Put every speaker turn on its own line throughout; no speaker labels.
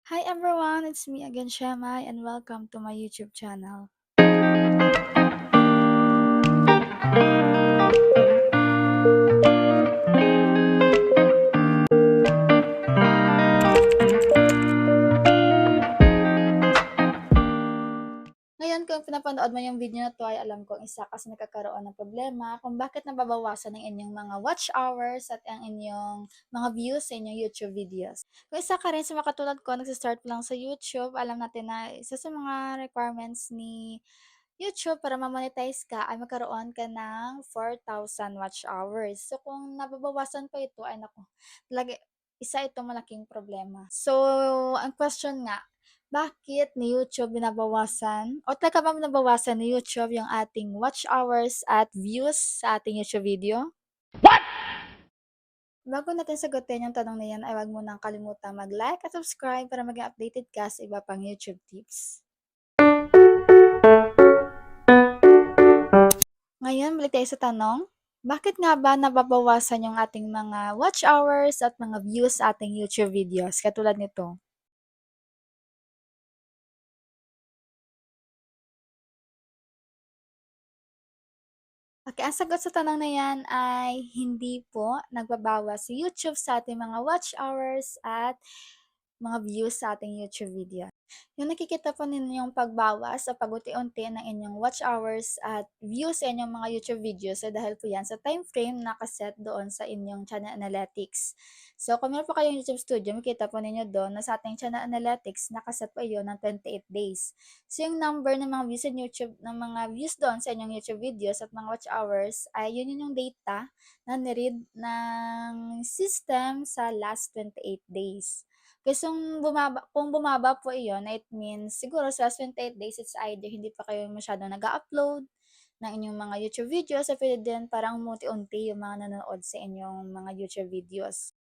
Hi everyone, it's me again, Shamai, and welcome to my YouTube channel. Ngayon, kung pinapanood mo yung video na to, ay alam kong isa kasi nagkakaroon ng problema kung bakit nababawasan ang inyong mga watch hours at ang inyong mga views sa inyong YouTube videos. Kung isa ka rin sa mga katulad ko, nagsistart lang sa YouTube, alam natin na isa sa mga requirements ni YouTube para ma-monetize ka ay magkaroon ka ng 4,000 watch hours. So, kung nababawasan pa ito, ay naku, talaga, isa itong malaking problema. So, ang question nga, bakit ni YouTube binabawasan o talaga ba binabawasan ni YouTube yung ating watch hours at views sa ating YouTube video? Bago natin sagutin yung tanong na yan, ay huwag mo nang kalimutang mag-like at subscribe para maging updated ka sa iba pang YouTube tips. Ngayon, balik tayo sa tanong. Bakit nga ba nababawasan yung ating mga watch hours at mga views sa ating YouTube videos? Katulad nito. Okay, ang sagot sa tanong na yan ay hindi po nagbabawas si YouTube sa ating mga watch hours at mga views sa ating YouTube video. Yung nakikita po ninyo yung pagbawas o pagunti-unti ng inyong watch hours at views sa inyong mga YouTube videos ay dahil po yan sa time frame na nakaset doon sa inyong channel analytics. So, kung meron po kayong YouTube Studio, makita po ninyo doon na sa ating channel analytics, nakaset po iyon ng 28 days. So, yung number ng mga views sa YouTube, ng mga views doon sa inyong YouTube videos at mga watch hours, ay yun yung data na niread ng system sa last 28 days. Kasi kung bumaba po iyon, it means siguro sa last 28 days, it's either hindi pa kayo masyadong nag-a-upload ng inyong mga YouTube videos o pwede din parang unti-unti yung mga nanonood sa inyong mga YouTube videos.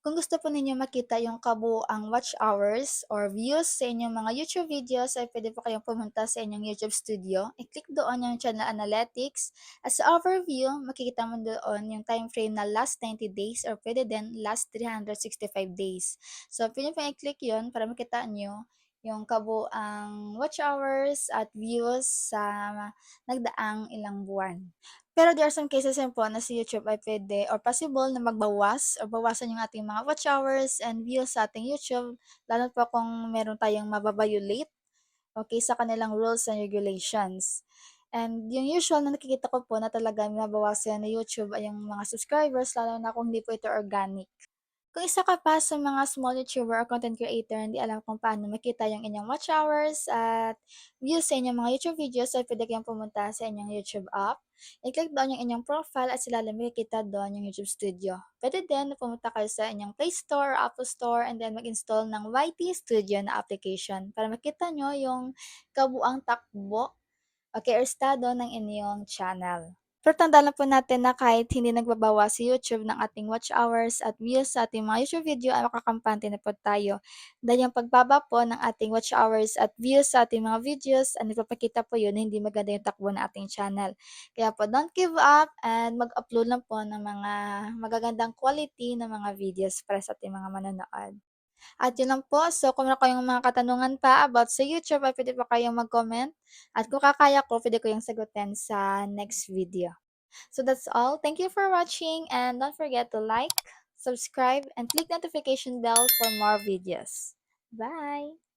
Kung gusto po ninyo makita yung kabuuang watch hours or views sa inyong mga YouTube videos, ay pwede po kayong pumunta sa inyong YouTube Studio. I-click doon yung Channel Analytics. At sa overview, makikita mo doon yung time frame na last 90 days or pwede din last 365 days. So, pwede po i-click yun para makita nyo yung kabuuang watch hours at views sa nagdaang ilang buwan. Pero there are some cases din po na si YouTube ay pwede or possible na magbawas or bawasan yung ating mga watch hours and views sa ating YouTube, lalo pa kung meron tayong mababiolate, okay, sa kanilang rules and regulations. And yung usual na nakikita ko po na talaga mabawasan ni YouTube ay yung mga subscribers, lalo na kung hindi po ito organic. Kung isa ka pa sa mga small YouTuber or content creator hindi alam kung paano makita yung inyong watch hours at views sa inyong mga YouTube videos, ay pwede kayong pumunta sa inyong YouTube app. I-click doon yung inyong profile at sila lang makikita doon yung YouTube Studio. Pwede din na pumunta kayo sa inyong Play Store or Apple Store and then mag-install ng YT Studio na application para makita nyo yung kabuang takbo, okay, or estado ng inyong channel. Pero tandaan lang po natin na kahit hindi nagbabawas si YouTube ng ating watch hours at views sa ating mga YouTube video, ay makakampante na po tayo. Dahil yung pagbaba po ng ating watch hours at views sa ating mga videos, nagpapakita po yun na hindi maganda yung takbo ng ating channel. Kaya po, don't give up and mag-upload lang po ng mga magagandang quality ng mga videos para sa ating mga manonood. At yun lang po. So, kung meron kayong mga katanungan pa about sa YouTube, ay pwede po kayong mag-comment. At kung kakaya ko, pwede ko yung sagutin sa next video. So that's all. Thank you for watching and don't forget to like, subscribe, and click notification bell for more videos. Bye!